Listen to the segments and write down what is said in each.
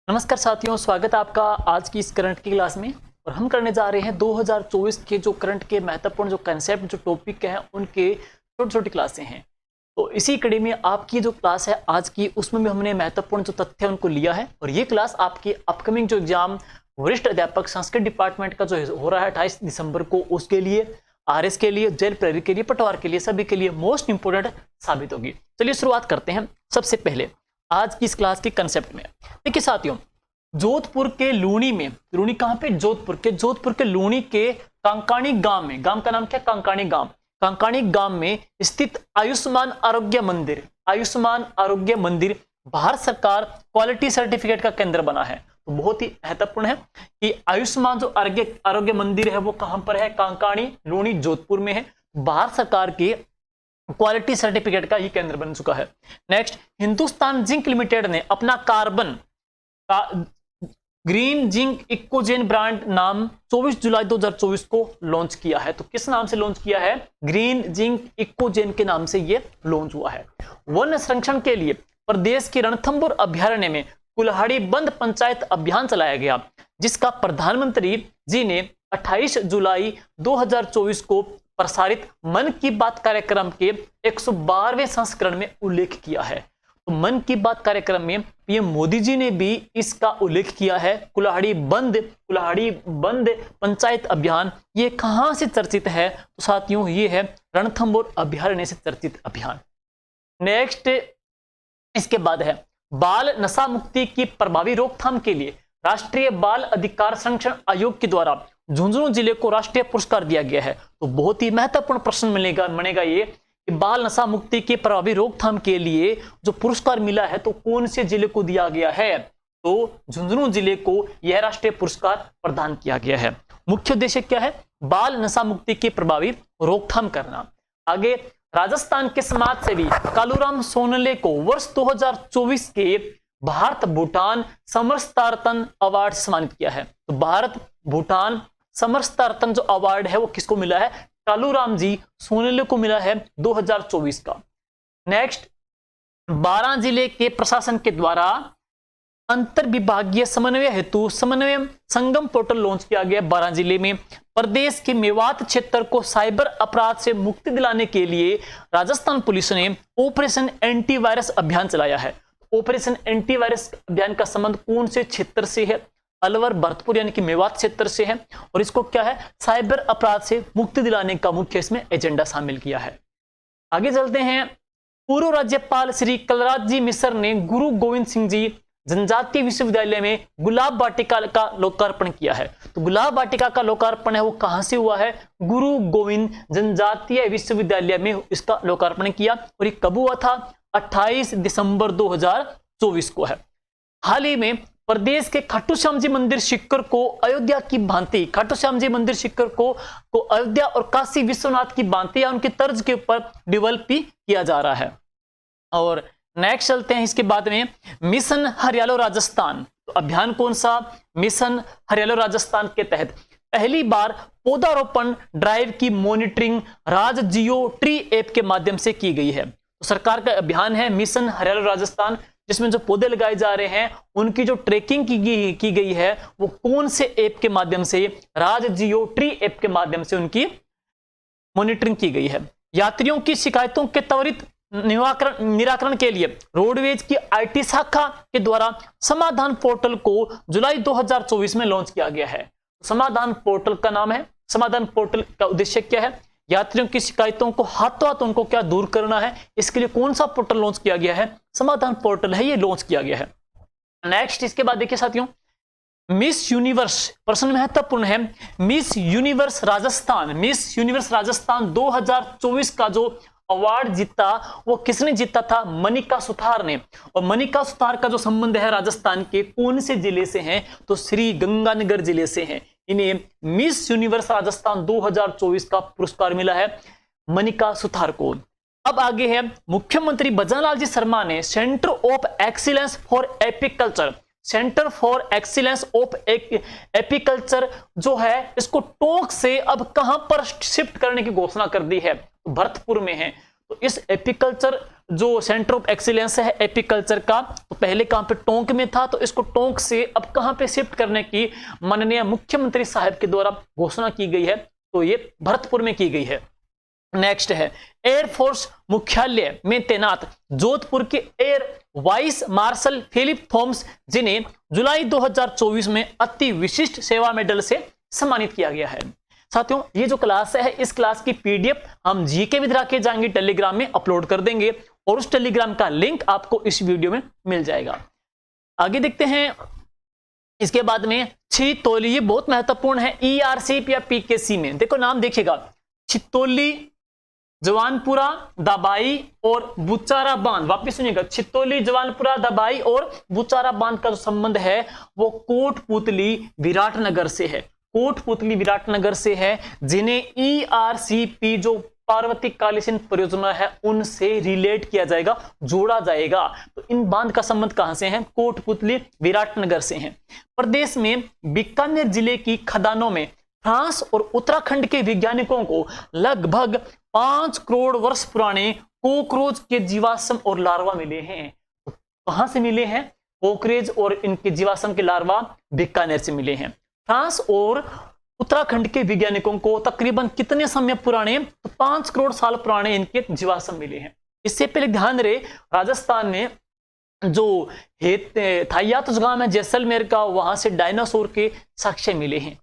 नमस्कार साथियों, स्वागत है आपका आज की इस करंट की क्लास में। और हम करने जा रहे हैं 2024 के जो करंट के महत्वपूर्ण जो कंसेप्ट जो टॉपिक हैं उनके छोटी छोटी क्लासें हैं। तो इसी कड़ी में आपकी जो क्लास है आज की, उसमें भी हमने महत्वपूर्ण जो तथ्य उनको लिया है। और ये क्लास आपकी अपकमिंग जो एग्जाम वरिष्ठ अध्यापक संस्कृत डिपार्टमेंट का जो हो रहा है 28 दिसंबर को, उसके लिए, आरएस के लिए, जेल प्रहरी के लिए, पटवार के लिए, सभी के लिए मोस्ट इंपोर्टेंट साबित होगी। चलिए शुरुआत करते हैं। सबसे पहले आज की इस क्लास के कंसेप्ट में देखिए साथियों, जोधपुर के लूणी में, लूणी कहां पे? जोधपुर के लूणी के कांकाणी गांव में, गांव का नाम क्या? कांकाणी गांव में स्थित आयुष्मान आरोग्य मंदिर भारत सरकार क्वालिटी सर्टिफिकेट का केंद्र बना है। तो बहुत ही महत्वपूर्ण है कि आयुष्मान जो आरोग्य मंदिर है वो कहां पर है? कांकाणी लूणी जोधपुर में है। भारत सरकार की क्वालिटी सर्टिफिकेट का ही केंद्र बन चुका है। नेक्स्ट, हिंदुस्तान जिंक लिमिटेड ने अपना कार्बन का ग्रीन जिंक इकोजेन ब्रांड नाम 24 जुलाई 2024 को लॉन्च किया है। तो किस नाम से लॉन्च किया है? ग्रीन जिंक इकोजेन के नाम से ये लॉन्च हुआ है। वन संरक्षण के लिए प्रदेश के रणथंभौर अभ्यारण्य में कुल्हाड़ी बंद पंचायत अभियान चलाया गया, जिसका प्रधानमंत्री जी ने 28 जुलाई 2024 को प्रसारित मन की बात कार्यक्रम के 112वें संस्करण में उल्लेख किया है। तो मन की बात कार्यक्रम में पीएम मोदी जी ने भी इसका उल्लेख किया है। कुल्हाड़ी बंद पंचायत अभियान ये कहां से चर्चित है? तो साथियों ये है रणथंभौर अभ्यारण्य से चर्चित अभियान। नेक्स्ट, इसके बाद है बाल नशा मुक्ति की प्रभावी रोकथाम के लिए राष्ट्रीय बाल अधिकार संरक्षण आयोग के द्वारा झुंझुनू जिले को राष्ट्रीय पुरस्कार दिया गया है। तो बहुत ही महत्वपूर्ण प्रश्न बनेगा ये कि बाल नशा मुक्ति के प्रभावी रोकथाम के लिए जो पुरस्कार मिला है तो कौन से जिले को दिया गया है? तो झुंझुनू जिले को यह राष्ट्रीय पुरस्कार प्रदान किया गया है। मुख्य उद्देश्य क्या है? बाल नशा मुक्ति की प्रभावी रोकथाम करना। आगे, राजस्थान के समाज सेवी कालूराम सोनले को वर्ष 2024 के भारत भूटान समरसता रत्न अवार्ड सम्मानित किया है। तो भारत भूटान समरसता रत्न जो अवार्ड है वो किसको मिला है? कालूराम जी सोनले को मिला है 2024 का। नेक्स्ट, 12 जिले के प्रशासन के द्वारा अंतर विभागीय समन्वय हेतु समन्वय संगम पोर्टल लॉन्च किया गया। 12 जिले में प्रदेश के मेवात क्षेत्र को साइबर अपराध से मुक्ति दिलाने के लिए राजस्थान पुलिस ने ऑपरेशन एंटीवायरस अभियान चलाया है। ऑपरेशन एंटीवायरस अभियान का संबंध कौन से क्षेत्र से है? अलवर भरतपुर यानी कि मेवात क्षेत्र से है। और इसको क्या है? साइबर अपराध से मुक्ति दिलाने का मुख्य इसमें एजेंडा शामिल किया है। आगे चलते हैं। पूर्व राज्यपाल श्री कलराज जी मिश्र ने गुरु गोविंद सिंह जी जनजातीय विश्वविद्यालय में गुलाब वाटिका का लोकार्पण किया है। तो गुलाब वाटिका का लोकार्पण है वो कहां से हुआ है? गुरु गोविंद जनजातीय विश्वविद्यालय में इसका लोकार्पण किया। और ये कब हुआ था? 28 दिसंबर 2024 को है। हाल ही में प्रदेश के खाटू श्याम जी मंदिर सीकर को अयोध्या की भांति, खाटू श्याम जी मंदिर सीकर को अयोध्या और काशी विश्वनाथ की भांति या उनकी तर्ज के ऊपर डेवलप भी किया जा रहा है। और नेक्स्ट चलते हैं इसके बाद में मिशन हरियालो राजस्थान। तो अभियान कौन सा? मिशन हरियालो राजस्थान के तहत पहली बार पौधारोपण ड्राइव की मॉनिटरिंग राज जियो ट्री ऐप के माध्यम से की गई है। तो सरकार का अभियान है मिशन हरियालो राजस्थान, जिसमें जो पौधे लगाए जा रहे हैं उनकी जो ट्रैकिंग की गई है वो कौन से ऐप के माध्यम से? राज जियो ट्री ऐप के माध्यम से उनकी मॉनिटरिंग की गई है। यात्रियों की शिकायतों के त्वरित निराकरण के लिए रोडवेज की आईटी शाखा के द्वारा समाधान पोर्टल को जुलाई 2024 में लॉन्च किया गया है। समाधान पोर्टल का नाम है। समाधान पोर्टल का उद्देश्य क्या है? यात्रियों की शिकायतों को हाथों हाथ उनको क्या दूर करना है, इसके लिए कौन सा पोर्टल लॉन्च किया गया है? समाधान पोर्टल है ये लॉन्च किया गया है। नेक्स्ट, इसके बाद देखिए साथियों, मिस यूनिवर्स प्रश्न महत्वपूर्ण है। मिस यूनिवर्स राजस्थान 2024 का जो अवार्ड जीता वो किसने जीता था? मनिका सुथार ने। और मनिका सुथार का जो संबंध है राजस्थान के कौन से जिले से है? तो श्री गंगानगर जिले से है। इन्हें मिस यूनिवर्स राजस्थान 2024 का पुरस्कार मिला है मनिका सुथार को। अब आगे है, मुख्यमंत्री भजनलाल जी शर्मा ने centre of excellence for apiculture, centre for excellence of apiculture जो है इसको टोंक से अब कहां पर शिफ्ट करने की घोषणा कर दी है? भरतपुर में है। तो इस एपिकल्चर जो सेंटर ऑफ एक्सीलेंस है एपिकल्चर का, तो पहले कहां पे टोंक में था, तो इसको टोंक से अब कहां पे शिफ्ट करने की माननीय मुख्यमंत्री साहब के द्वारा घोषणा की गई है, तो ये भरतपुर में की गई है। नेक्स्ट है एयरफोर्स मुख्यालय में तैनात जोधपुर के air vice marshal Philip Thomas, जिन्हें जुलाई 2024 में अति विशिष्ट सेवा मेडल से सम्मानित किया गया है। साथियों, ये जो क्लास है, इस क्लास की पीडीएफ हम जीके विद राकेश जांगी टेलीग्राम में अपलोड कर देंगे और उस टेलीग्राम का लिंक आपको इस वीडियो में मिल जाएगा। आगे देखते हैं। इसके बाद में छितौली, ये बहुत महत्वपूर्ण है ईआरसी या पीकेसी में। देखो नाम देखिएगा, छितौली, जवानपुरा, दबाई और बुचारा बांध। वापिस सुनिएगा, छितौली, जवानपुरा, दबाई और बुचारा बांध का जो संबंध है वो कोटपुतली विराटनगर से है। कोटपुतली विराटनगर से है, जिन्हें ईआरसीपी जो पार्वती कालीसिंध परियोजना है उनसे रिलेट किया जाएगा, जोड़ा जाएगा। तो इन बांध का संबंध कहां से है? कोटपुतली विराटनगर से है। प्रदेश में बीकानेर जिले की खदानों में फ्रांस और उत्तराखंड के वैज्ञानिकों को लगभग 5 करोड़ वर्ष पुराने कॉकरोच के जीवाश्म और लार्वा मिले हैं। तो कहां से मिले हैं? कॉकरोच और इनके जीवाश्म के लार्वा बीकानेर से मिले हैं। फ्रांस और उत्तराखंड के वैज्ञानिकों को तकरीबन कितने समय पुराने? तो 5 करोड़ साल पुराने इनके जीवाश्म मिले हैं। इससे पहले ध्यान रहे, राजस्थान में जो थायातुस गांव है जैसलमेर का, वहां से डायनासोर के साक्ष्य मिले हैं।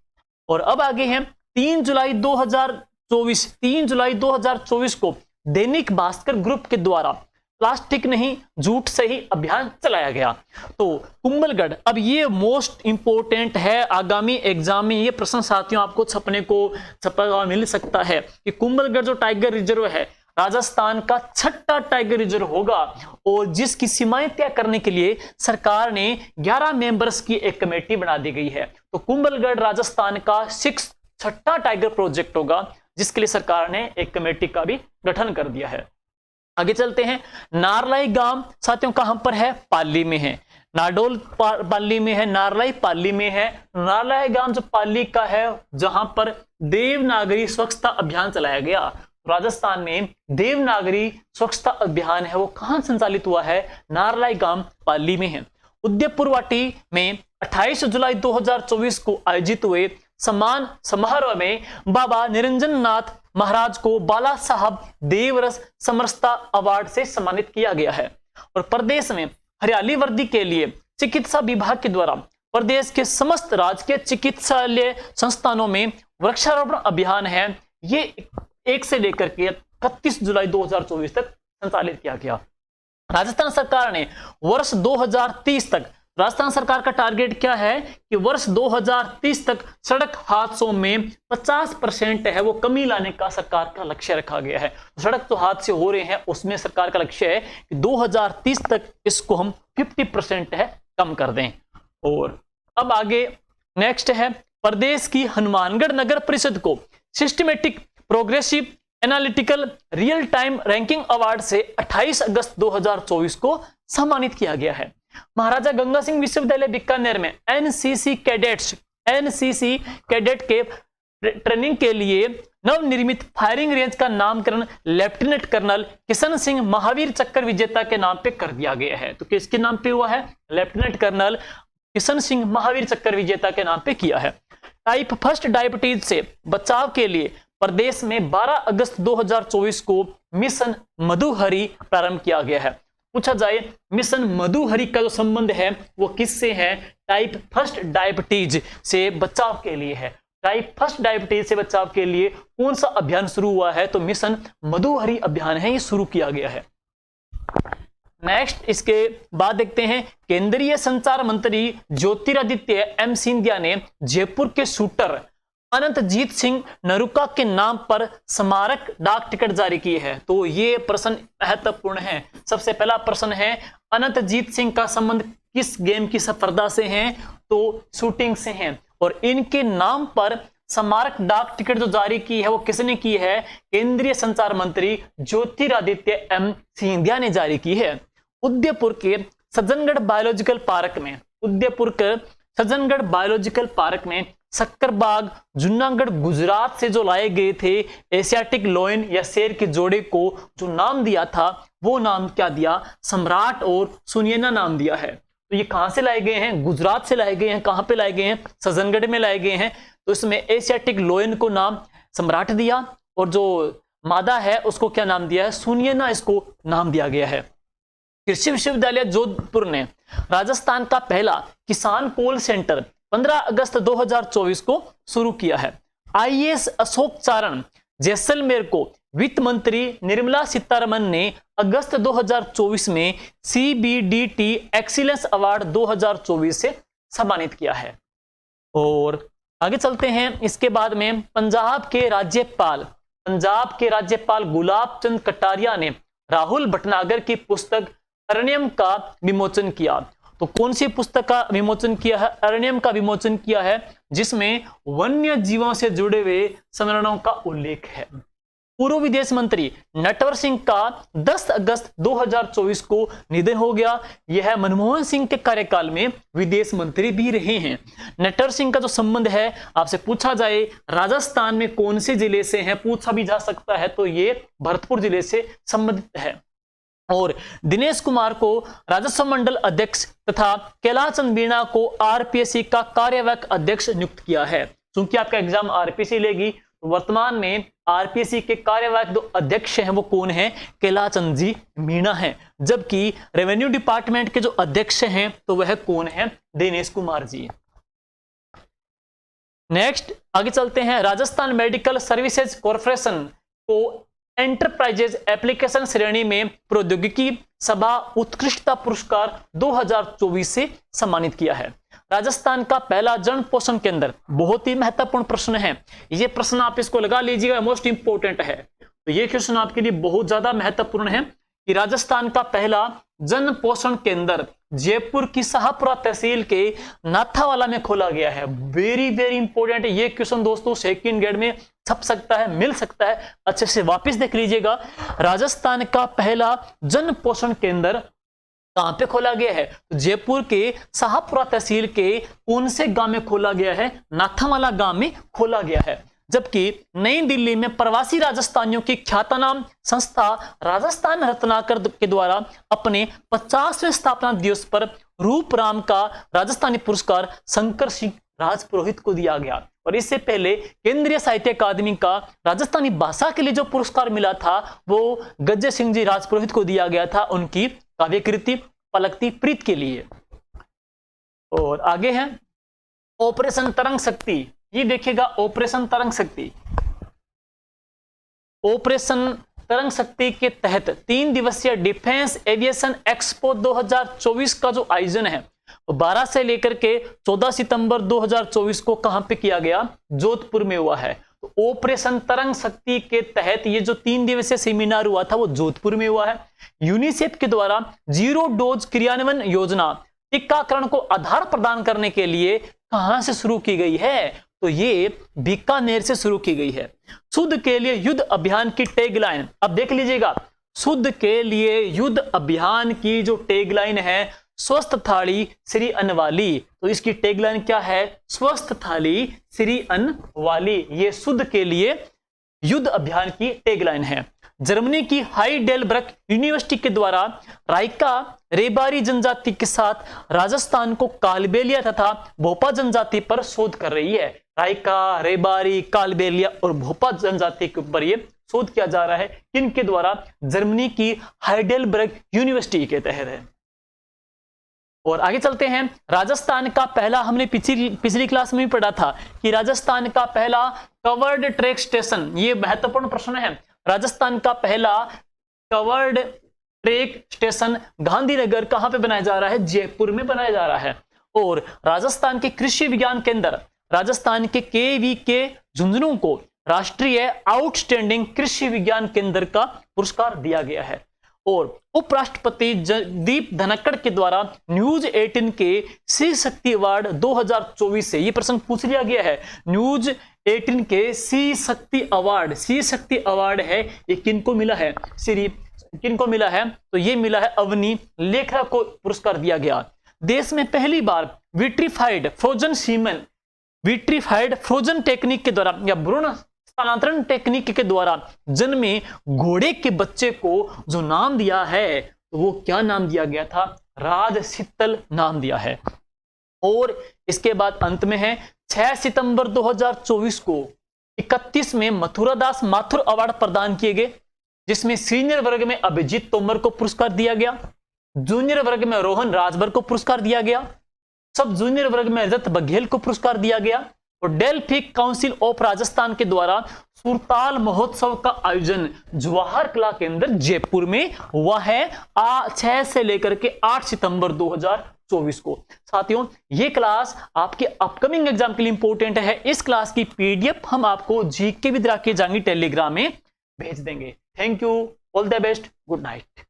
और अब आगे हैं 3 जुलाई 2024 को दैनिक भास्कर ग्रुप के द्वारा प्लास्टिक नहीं झूठ सही अभियान चलाया गया। तो कुंभलगढ़, अब ये मोस्ट इंपोर्टेंट है, आगामी एग्जाम में ये प्रश्न साथियों आपको छपा मिल सकता है कि कुंभलगढ़ जो टाइगर रिजर्व है राजस्थान का 6ठा टाइगर रिजर्व होगा और जिसकी सीमाएं तय करने के लिए सरकार ने 11 मेंबर्स की एक कमेटी बना दी गई है। तो कुंभलगढ़ राजस्थान का 6ठा टाइगर प्रोजेक्ट होगा, जिसके लिए सरकार ने एक कमेटी का भी गठन कर दिया है। आगे चलते हैं। नारलाई गांव साथियों कहां पर है? पाली में है। नाडोल पाली में है, नारलाई पाली में है। नारलाई गांव जो पाली का है, जहां पर देवनागरी स्वच्छता अभियान चलाया गया। राजस्थान में देवनागरी स्वच्छता अभियान है वो कहां संचालित हुआ है? नारलाई गांव पाली में है। उदयपुर वाटी में 28 जुलाई 2024 को आयोजित हुए सम्मान समारोह में बाबा निरंजन नाथ महाराज को बाला साहब देवरस समरसता अवार्ड से सम्मानित किया गया है। और प्रदेश में हरियाली वृद्धि के लिए चिकित्सा विभाग के द्वारा प्रदेश के समस्त राजकीय चिकित्सालय संस्थानों में वृक्षारोपण अभियान है, ये 1 से लेकर के 31 जुलाई 2024 तक संचालित किया गया। राजस्थान सरकार ने वर्ष 2030 तक, राजस्थान सरकार का टारगेट क्या है कि वर्ष 2030 तक सड़क हादसों में 50% है वो कमी लाने का सरकार का लक्ष्य रखा गया है। सड़क जो हादसे हो रहे हैं उसमें सरकार का लक्ष्य है कि 2030 तक इसको हम 50% है कम कर दें। और अब आगे नेक्स्ट है, प्रदेश की हनुमानगढ़ नगर परिषद को systematic progressive analytical real time ranking award से 28 अगस्त 2024 को सम्मानित किया गया है। महाराजा गंगा सिंह विश्वविद्यालय बीकानेर में एनसीसी कैडेट के ट्रेनिंग के लिए नवनिर्मित फायरिंग रेंज का नामकरण लेफ्टिनेंट कर्नल किशन सिंह महावीर चक्कर विजेता के नाम पे कर दिया गया है। तो किसके नाम पे हुआ है? लेफ्टिनेंट कर्नल किशन सिंह महावीर चक्कर विजेता के नाम पे किया है। टाइप फर्स्ट डायबिटीज से बचाव के लिए प्रदेश में 12 अगस्त 2024 को मिशन मधुहरी प्रारंभ किया गया है। पूछा जाए मिशन मधुहरी का जो संबंध है वो किससे है? टाइप फर्स्ट डायबिटीज से बचाव के लिए है। टाइप फर्स्ट डायबिटीज से बचाव के लिए कौन सा अभियान शुरू हुआ है? तो मिशन मधुहरी अभियान है, ये शुरू किया गया है। नेक्स्ट, इसके बाद देखते हैं, केंद्रीय संचार मंत्री ज्योतिरादित्य एम सिंधिया ने जयपुर के शूटर अनंतजीत सिंह नरूका के नाम पर स्मारक डाक टिकट जारी किए हैं। तो ये प्रश्न महत्वपूर्ण है। सबसे पहला प्रश्न है, अनंतजीत सिंह का संबंध किस गेम की स्पर्धा से है? तो शूटिंग से है। और इनके नाम पर स्मारक डाक टिकट जो जारी की है वो किसने की है? केंद्रीय संचार मंत्री ज्योतिरादित्य एम सिंधिया ने जारी की है। उदयपुर के सज्जनगढ़ बायोलॉजिकल पार्क में सक्करबाग, जूनागढ़, गुजरात से जो लाए गए थे एशियाटिक लोयन या शेर के जोड़े को जो नाम दिया था, वो नाम क्या दिया? सम्राट और सुनयना नाम दिया है। तो ये कहां से लाए गए हैं? गुजरात से लाए गए हैं। कहां पे लाए गए हैं? सज्जनगढ़ में लाए गए हैं। तो इसमें एशियाटिक लोयन को नाम सम्राट दिया और जो मादा है उसको क्या नाम दिया है? सुनयना इसको नाम दिया गया है। कृषि विश्वविद्यालय जोधपुर ने राजस्थान का पहला किसान कॉल सेंटर 15 अगस्त 2024 को शुरू किया है। आईएएस अशोक चारण जैसलमेर को वित्त मंत्री निर्मला सीतारमण ने अगस्त 2024 में सीबीडीटी एक्सीलेंस अवार्ड 2024 से सम्मानित किया है। और आगे चलते हैं। इसके बाद में पंजाब के राज्यपाल गुलाब चंद कटारिया ने राहुल भटनागर की पुस्तक अरण्यम का विमोचन किया। तो कौन सी पुस्तक का विमोचन किया है? अरण्यम का विमोचन किया है, जिसमें वन्य जीवों से जुड़े हुए स्मरणों का उल्लेख है। पूर्व विदेश मंत्री नटवर सिंह का 10 अगस्त 2024 को निधन हो गया। यह मनमोहन सिंह के कार्यकाल में विदेश मंत्री भी रहे हैं। नटवर सिंह का जो संबंध है, आपसे पूछा जाए राजस्थान में कौन से जिले से हैं, पूछा भी जा सकता है, तो ये भरतपुर जिले से संबंधित है। और दिनेश कुमार को राजस्व मंडल अध्यक्ष तथा कैलाचंद मीणा को आरपीएससी का कार्यवाहक अध्यक्ष नियुक्त किया है। क्योंकि आपका एग्जाम आरपीएससी लेगी, तो वर्तमान में आरपीएससी के कार्यवाहक जो अध्यक्ष हैं वो कौन है? कैलाचंद जी मीणा है। जबकि रेवेन्यू डिपार्टमेंट के जो अध्यक्ष हैं तो वह कौन है? दिनेश कुमार जी। नेक्स्ट आगे चलते हैं। राजस्थान मेडिकल सर्विसेज कॉर्पोरेशन को एंटरप्राइजेज एप्लीकेशन श्रेणी में प्रौद्योगिकी सभा उत्कृष्टता पुरस्कार 2024 से सम्मानित किया है। राजस्थान का पहला जन पोषण केंद्र, बहुत ही महत्वपूर्ण प्रश्न है ये प्रश्न, आप इसको लगा लीजिएगा, मोस्ट इंपोर्टेंट है। तो ये क्वेश्चन आपके लिए बहुत ज्यादा महत्वपूर्ण है कि राजस्थान का पहला जन पोषण केंद्र जयपुर की शाहपुरा तहसील के नाथावाला में खोला गया है। वेरी वेरी इंपॉर्टेंट ये क्वेश्चन दोस्तों, सेकंड ग्रेड में छप सकता है, मिल सकता है, अच्छे से वापस देख लीजिएगा। राजस्थान का पहला जन पोषण केंद्र कहां पे खोला गया है? तो जयपुर के शाहपुरा तहसील के कौन से गांव में खोला गया है? नाथावाला गांव में खोला गया है। जबकि नई दिल्ली में प्रवासी राजस्थानियों की ख्यातनाम संस्था राजस्थान रत्नाकर के द्वारा अपने 50वें स्थापना दिवस पर रूपराम का राजस्थानी पुरस्कार शंकर सिंह राजपुरोहित को दिया गया। और इससे पहले केंद्रीय साहित्य अकादमी का राजस्थानी भाषा के लिए जो पुरस्कार मिला था वो गज्जय सिंह जी राजपुरोहित को दिया गया था, उनकी काव्य कृति पलकती प्रीत के लिए। और आगे है ऑपरेशन तरंग शक्ति। ये देखिएगा ऑपरेशन तरंग शक्ति। ऑपरेशन तरंग शक्ति के तहत 3 दिवसीय डिफेंस एविएशन एक्सपो 2024 का जो आयोजन है 12 से लेकर के 14 सितंबर 2024 को कहां पे किया गया? जोधपुर में हुआ है। तो ऑपरेशन तरंग शक्ति के तहत ये जो 3 दिवसीय सेमिनार हुआ था वो जोधपुर में हुआ है। यूनिसेफ के द्वारा 0 डोज क्रियान्वयन योजना टीकाकरण को आधार प्रदान करने के लिए कहां से शुरू की गई है? तो ये बीकानेर से शुरू की गई है। शुद्ध के लिए युद्ध अभियान की टैगलाइन, अब देख लीजिएगा, शुद्ध के लिए युद्ध अभियान की जो टैगलाइन है स्वस्थ थाली श्री अन्न वाली, तो इसकी टैगलाइन क्या है? स्वस्थ थाली श्री अन्न वाली। ये शुद्ध के लिए युद्ध अभियान की टैगलाइन है। जर्मनी की हाइडेलबर्ग यूनिवर्सिटी के द्वारा राइका रेबारी जनजाति के साथ राजस्थान को कालबेलिया तथा भोपा जनजाति पर शोध कर रही है। राइका, रेबारी, कालबेलिया और भोपा जनजाति के ऊपर ये शोध किया जा रहा है। किनके द्वारा? जर्मनी की हाइडेलबर्ग यूनिवर्सिटी के तहत है। और आगे चलते हैं। राजस्थान का पहला, हमने पिछली क्लास में भी पढ़ा था कि राजस्थान का पहला कवर्ड ट्रैक स्टेशन, ये महत्वपूर्ण प्रश्न है। राजस्थान का पहला कवर्ड ट्रैक स्टेशन गांधीनगर कहां पे बनाया जा रहा है? जयपुर में बनाया जा रहा है। और राजस्थान के कृषि विज्ञान केंद्र राजस्थान के केवीके झुंझुनू को राष्ट्रीय आउटस्टैंडिंग कृषि विज्ञान केंद्र का पुरस्कार दिया गया है। और उपराष्ट्रपति जगदीप धनखड़ के द्वारा न्यूज 18 के श्री शक्ति अवार्ड 2024 से, ये प्रश्न पूछ लिया गया है, न्यूज 18 के श्री शक्ति अवार्ड है, ये किनको मिला है? किनको मिला है? तो ये मिला है अवनी लेखरा को पुरस्कार दिया गया। देश में पहली बार विट्रीफाइड फ्रोजन सीमेन विट्रीफाइड फ्रोजन टेक्निक के द्वारा या भ्रूण स्थानांतरण टेक्निक के द्वारा जन्मे घोड़े के बच्चे को जो नाम दिया है तो वो क्या नाम दिया गया था? राजसित्तल नाम दिया है। और इसके बाद अंत में है 6 सितंबर 2024 को 31 में मथुरादास माथुर अवार्ड प्रदान किए गए, जिसमें सीनियर वर्ग में अभिजीत तोमर को पुरस्कार दिया गया, जूनियर वर्ग में रोहन राजभर को पुरस्कार दिया गया, सब जूनियर वर्ग में रजत बघेल को पुरस्कार दिया गया। और डेल्फी काउंसिल ऑफ राजस्थान के द्वारा सुरताल महोत्सव का आयोजन जवाहर कला केंद्र जयपुर में हुआ है 6 से लेकर के 8 सितंबर 2024 को। साथियों, ये क्लास आपके अपकमिंग एग्जाम के लिए इंपॉर्टेंट है। इस क्लास की पीडीएफ हम आपको जीके विद राकेश जांगी टेलीग्राम में भेज देंगे। Thank you, all the best, good night.